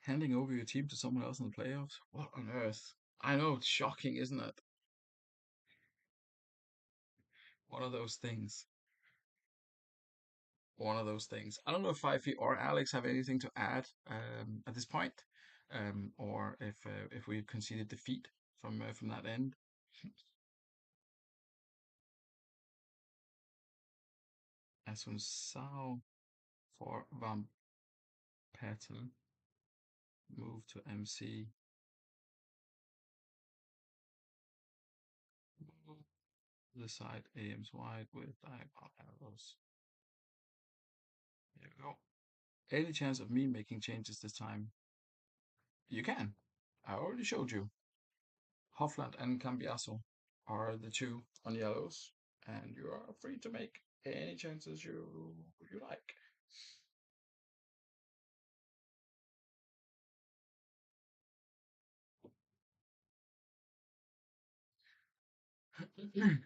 Handing over your team to someone else in the playoffs? What on earth? I know, it's shocking, isn't it? One of those things. One of those things. I don't know if Fife or Alex have anything to add at this point, or if we conceded defeat from that end. Sao for Van Patten move to MC. The side AMs wide with diagonal arrows. There we go. Any chance of me making changes this time? You can. I already showed you. Hofland and Cambiaso are the two on yellows. and you are free to make any chances you like.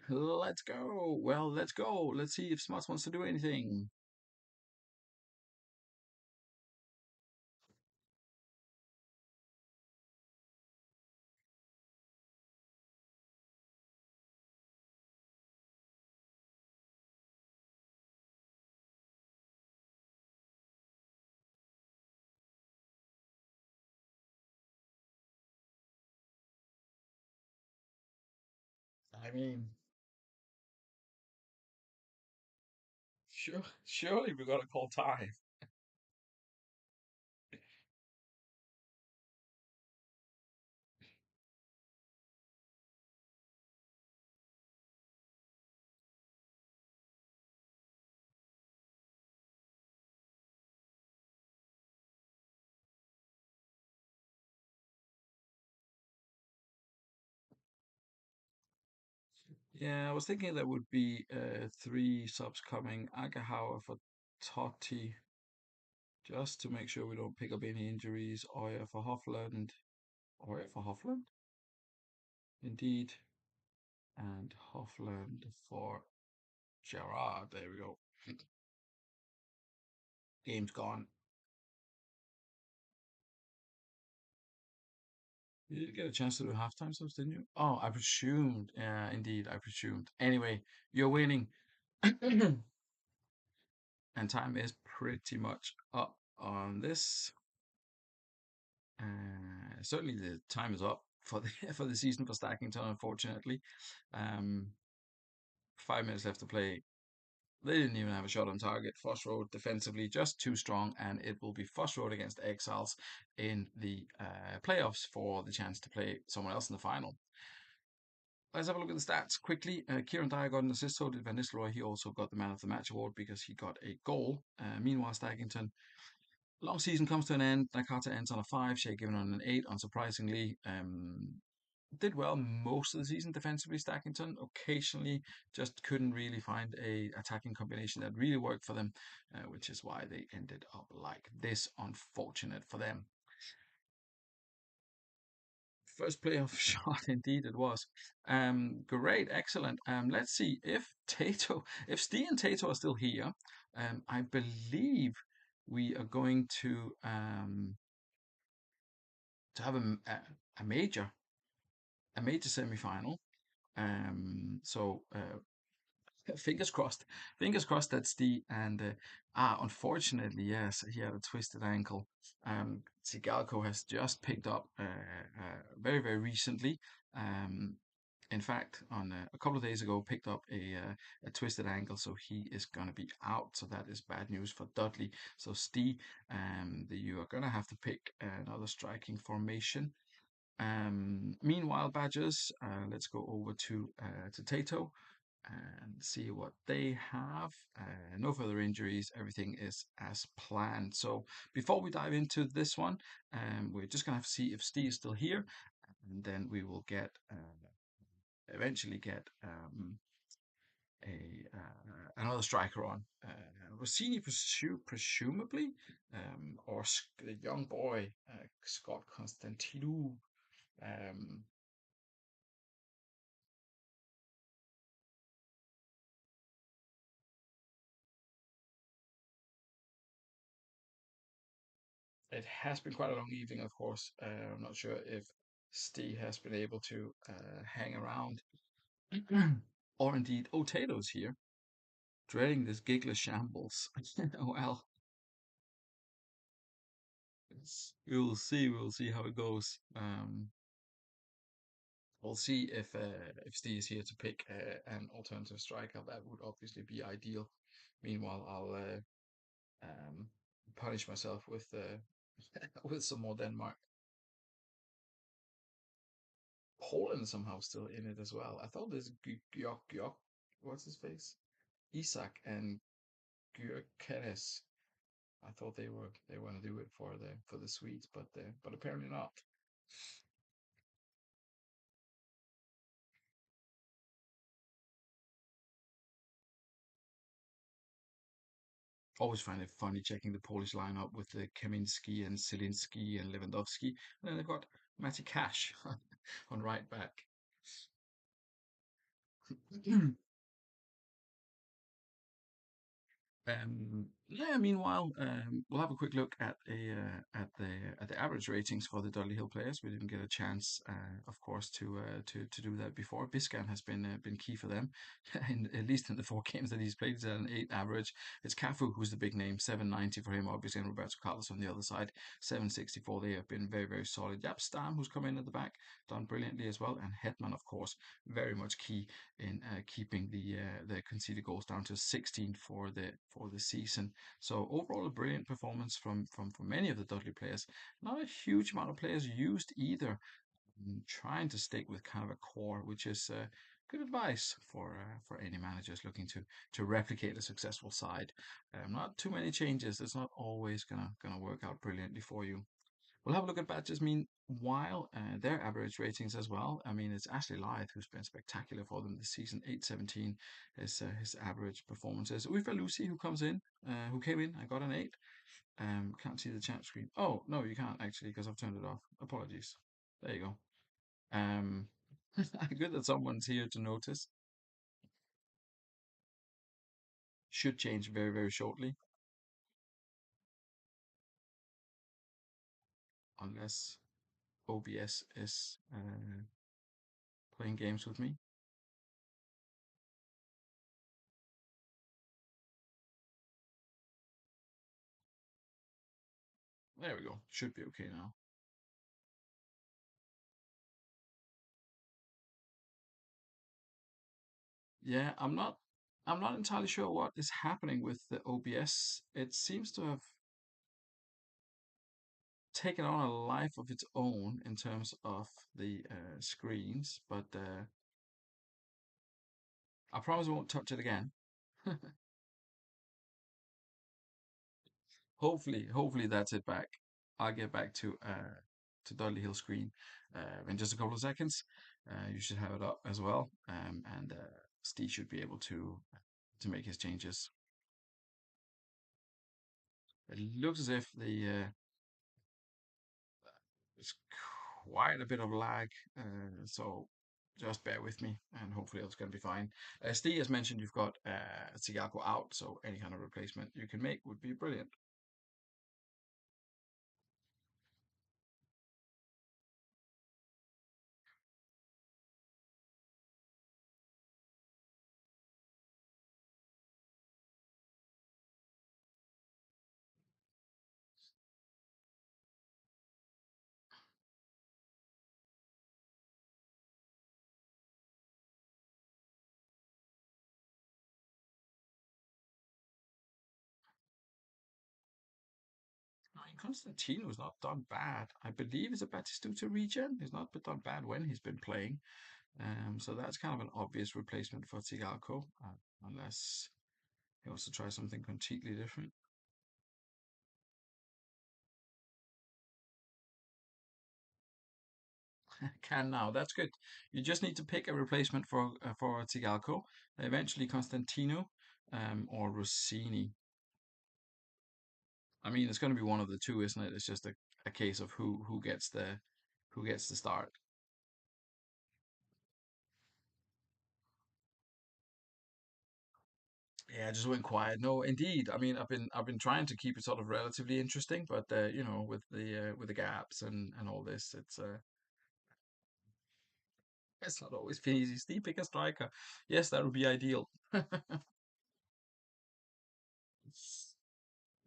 Let's go. Well, let's go. Let's see if Smuts wants to do anything. I mean, surely we gotta call time. Yeah, I was thinking there would be three subs coming. Agahauer for Totti, just to make sure we don't pick up any injuries. Oya for Hofland. Oya for Hofland? Indeed. And Hofland for Gerard. There we go. Game's gone. You did get a chance to do halftime subs, didn't you? Oh, I presumed. Yeah, indeed, I presumed. Anyway, you're winning. And time is pretty much up on this. Certainly, the time is up for the for the season for Stackington. Unfortunately, 5 minutes left to play. They didn't even have a shot on target. Foss Road defensively just too strong, and it will be Foss Road against Exiles in the playoffs for the chance to play someone else in the final. Let's have a look at the stats quickly. Kieran Dyer got an assist, so did Van Nistelrooy. He also got the man of the match award because he got a goal. Meanwhile, Stackington long season comes to an end. Nakata ends on a 5, Shea given on an 8, unsurprisingly. Did well most of the season defensively, Stackington. Occasionally just couldn't really find a attacking combination that really worked for them, which is why they ended up like this. Unfortunate for them. First playoff shot, indeed it was. Great, excellent. Let's see if Tato, if Steve and Tato are still here. I believe we are going to have a major semi-final. Fingers crossed. Fingers crossed that's the and unfortunately, yes, he had a twisted ankle. Sigalco has just picked up very very recently. Um, in fact, on a couple of days ago, picked up a twisted ankle, so he is going to be out. So that is bad news for Dudley. So Steve, you are going to have to pick another striking formation. Meanwhile, Badgers, let's go over to Tato and see what they have. No further injuries. Everything is as planned. So before we dive into this one, we're just gonna have to see if Steve is still here, and then we will get eventually get a another striker on. Rossini, presumably, or the young boy Scott Constantinou. Um, It has been quite a long evening, of course. I'm not sure if Steve has been able to hang around. Or indeed, Otato's here, dreading this gigless shambles. Well, we'll see how it goes. We'll see if Steve is here to pick an alternative striker. That would obviously be ideal. Meanwhile, I'll um, punish myself with with some more Denmark. Poland somehow still in it as well. I thought this Gyok, what's his face? Isak and Gyökeres. I thought they were going to do it for the Swedes, but apparently not. Always find it funny checking the Polish lineup with the Kaminski and Zielinski and Lewandowski. And then they've got Matty Cash on right back. Yeah. Meanwhile, we'll have a quick look at the average ratings for the Dudley Hill players. We didn't get a chance, of course, to do that before. Biscan has been key for them, at least in the four games that he's played. He's at an 8 average. It's Cafu who's the big name, 790 for him, obviously, and Roberto Carlos on the other side, 764. They have been very, very solid. Yep, Stam, who's come in at the back, done brilliantly as well, and Hetman, of course, very much key in keeping the conceded goals down to 16 for the season. So overall, a brilliant performance from many of the Dudley players. Not a huge amount of players used either. Trying to stick with kind of a core, which is good advice for any managers looking to replicate a successful side. Not too many changes. It's not always gonna work out brilliantly for you. We'll have a look at badges meanwhile, their average ratings as well. I mean, it's Ashley Lythe who's been spectacular for them this season. 817 is his average performances. Uefa Lucy who comes in, who came in and got an 8. Can't see the chat screen. Oh, no, you can't actually because I've turned it off. Apologies. There you go. Um, good that someone's here to notice. Should change very, very shortly, unless OBS is playing games with me. There we go. Should be okay now. Yeah, I'm not entirely sure what is happening with the OBS. It seems to have taken on a life of its own in terms of the screens, but I promise I won't touch it again. Hopefully that's it back. I'll get back to Dudley Hill screen in just a couple of seconds. You should have it up as well, and Steve should be able to make his changes. It looks as if it's quite a bit of lag, so just bear with me, and hopefully it's going to be fine. Steve, as mentioned, you've got Sigalko out, so any kind of replacement you can make would be brilliant. I mean, Constantino's not done bad. I believe it's a Batistuta region. He's not been done bad when he's been playing. So that's kind of an obvious replacement for Sigalko, unless he wants to try something completely different. Can now. That's good. You just need to pick a replacement for Tsigalko. Eventually, Constantino or Rossini. I mean, it's going to be one of the two, isn't it? It's just a case of who gets the start. Yeah, I just went quiet. No, indeed. I mean, I've been trying to keep it sort of relatively interesting, but with the gaps and all this, it's not always been easy. Steve, pick a striker. Yes, that would be ideal.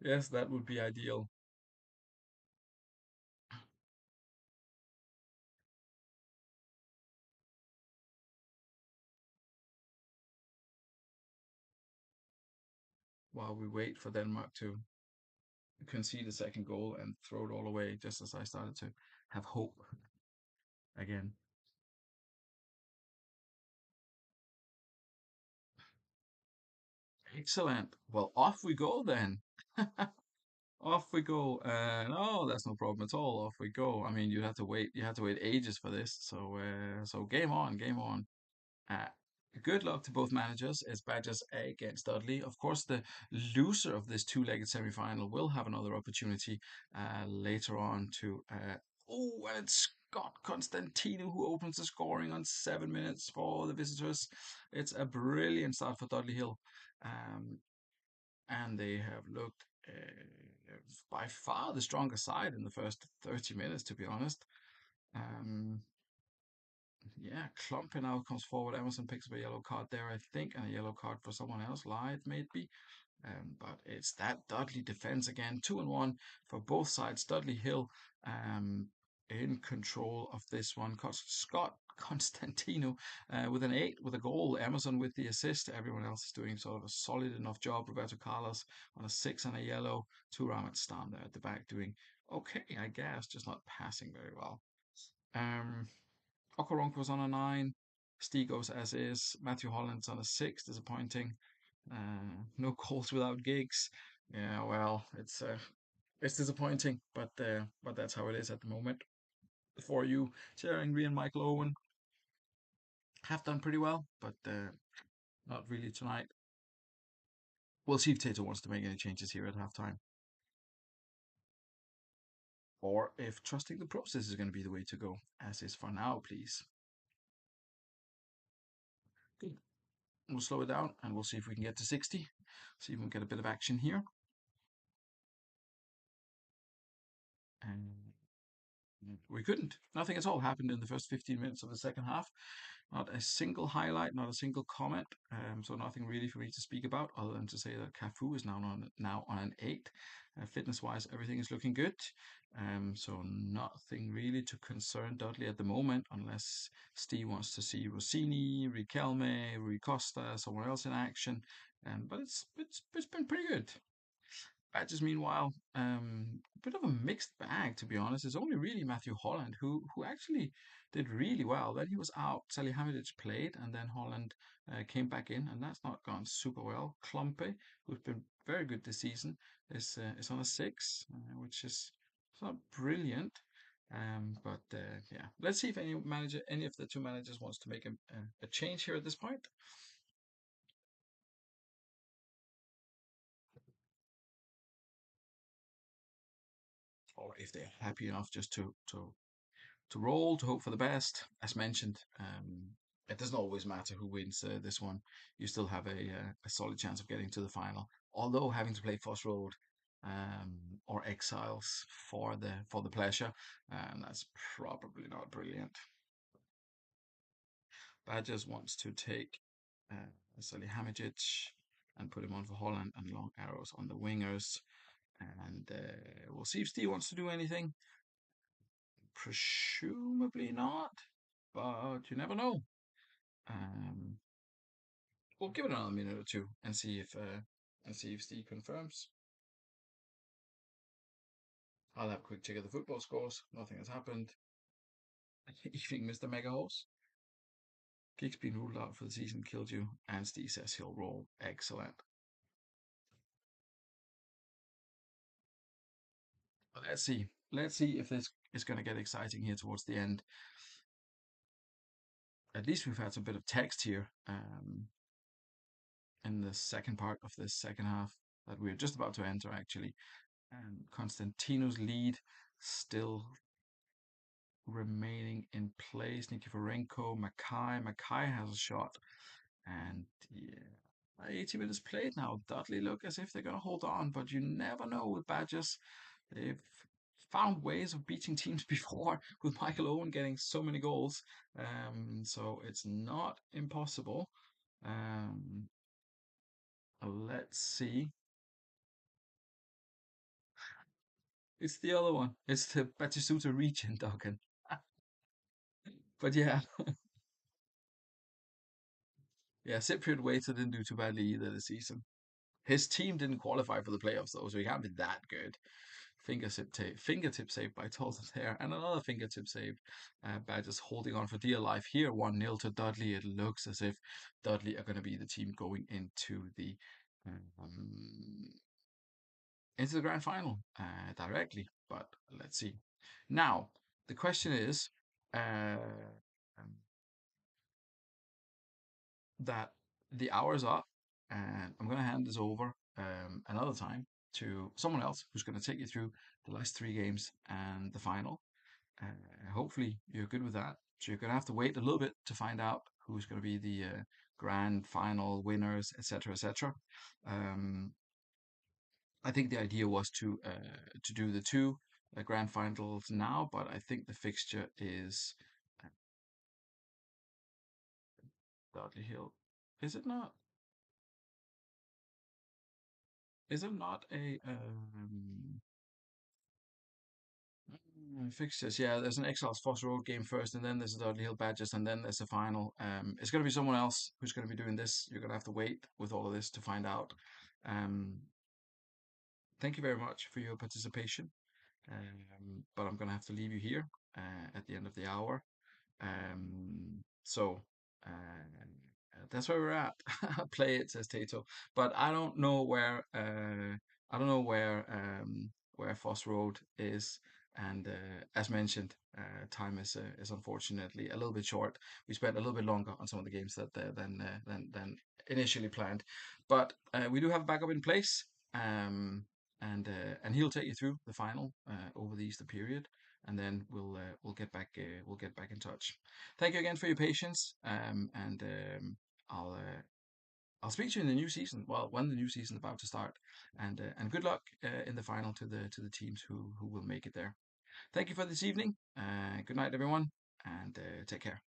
Yes, that would be ideal. While we wait for Denmark to concede a second goal and throw it all away, just as I started to have hope again. Excellent. Well, off we go then. Off we go. No, that's no problem at all. Off we go. I mean, you have to wait. You have to wait ages for this. So game on, game on. Uh, good luck to both managers as Badgers against Dudley. Of course, the loser of this two-legged semi-final will have another opportunity later on to. Oh, and it's Scott Constantino who opens the scoring on 7 minutes for the visitors. It's a brilliant start for Dudley Hill, um, and they have looked by far the stronger side in the first 30 minutes, to be honest. Um, yeah, Clumpy now comes forward. Emerson picks up a yellow card there, I think, and a yellow card for someone else, live maybe. But it's that Dudley defense again, 2-1 for both sides. Dudley Hill in control of this one. Scott Constantino with an 8 with a goal. Emerson with the assist. Everyone else is doing sort of a solid enough job. Roberto Carlos on a 6 and a yellow. Two Ramat stand there at the back doing okay, I guess, just not passing very well. Um, Okoronko was on a 9. Stigos as is. Matthew Holland's on a 6. Disappointing. No calls without gigs. Yeah, well, it's disappointing, but that's how it is at the moment. For you, Sharing Ree and Michael Owen have done pretty well, but not really tonight. We'll see if Tato wants to make any changes here at halftime, or if trusting the process is going to be the way to go, as is for now, please. Good. We'll slow it down and we'll see if we can get to 60. See if we can get a bit of action here. And we couldn't. Nothing at all happened in the first 15 minutes of the second half. Not a single highlight, not a single comment. So nothing really for me to speak about other than to say that Cafu is now on an 8. Fitness-wise, everything is looking good. So nothing really to concern Dudley at the moment, unless Steve wants to see Rossini, Riquelme, Rui Costa, someone else in action. But it's been pretty good. Badgers, meanwhile, a bit of a mixed bag, to be honest. It's only really Matthew Holland who actually did really well. Then he was out. Salihamidzic played, and then Holland came back in, and that's not gone super well. Klumpe, who's been very good this season, is on a 6, which is not brilliant. But yeah, let's see if any of the two managers wants to make a change here at this point. Or if they're happy enough just to roll, to hope for the best. As mentioned, it doesn't always matter who wins this one. You still have a solid chance of getting to the final. Although having to play Foss Road or Exiles for the pleasure, that's probably not brilliant. Badgers wants to take Salihamidzic and put him on for Holland and long arrows on the wingers. And we'll see if Steve wants to do anything. Presumably not, but you never know. Um, we'll give it another minute or two and see if Steve confirms. I'll have a quick check of the football scores. Nothing has happened. Evening, Mr. Mega Horse. Gig's been ruled out for the season. Killed you, and Steve says he'll roll. Excellent. But let's see. Let's see if this is going to get exciting here towards the end. At least we've had some bit of text here in the second part of this second half that we're just about to enter, actually. And Constantino's lead still remaining in place. Nikiforenko, Mackay has a shot. And yeah, 80 minutes played now. Dudley look as if they're going to hold on, but you never know with Badgers. They've found ways of beating teams before with Michael Owen getting so many goals. So it's not impossible. Um, let's see. It's the other one. It's the Batistuta region, Duncan. But yeah, yeah, Cypriot Waiter didn't do too badly either this season. His team didn't qualify for the playoffs though, so he can't be that good. Fingertip save by Tolton there, and another fingertip save by just holding on for dear life here. 1-0 to Dudley. It looks as if Dudley are going to be the team going um, into the grand final directly. But let's see. Now the question is. Um, that the hour is up, and I'm going to hand this over another time to someone else who's going to take you through the last three games and the final. Hopefully, you're good with that. So you're going to have to wait a little bit to find out who's going to be the grand final winners, etc., etc. Um, I think the idea was to do the two grand finals now, but I think the fixture is uh, Dudley Hill. Is it not? Is it not a fixtures? Yeah, there's an Exiles Foster Road game first, and then there's the Dudley Hill Badgers, and then there's the final. It's going to be someone else who's going to be doing this. You're going to have to wait with all of this to find out. Um, thank you very much for your participation. But I'm going to have to leave you here at the end of the hour. So that's where we're at. Play it, says Tato. But I don't know where Foss Road is. And as mentioned, time is unfortunately a little bit short. We spent a little bit longer on some of the games than initially planned, but we do have a backup in place. And he'll take you through the final over the Easter period, and then we'll get back in touch. Thank you again for your patience, and I'll uh, I'll speak to you in the new season. Well, when the new season is about to start, and good luck in the final to the teams who will make it there. Thank you for this evening. Good night, everyone, and take care.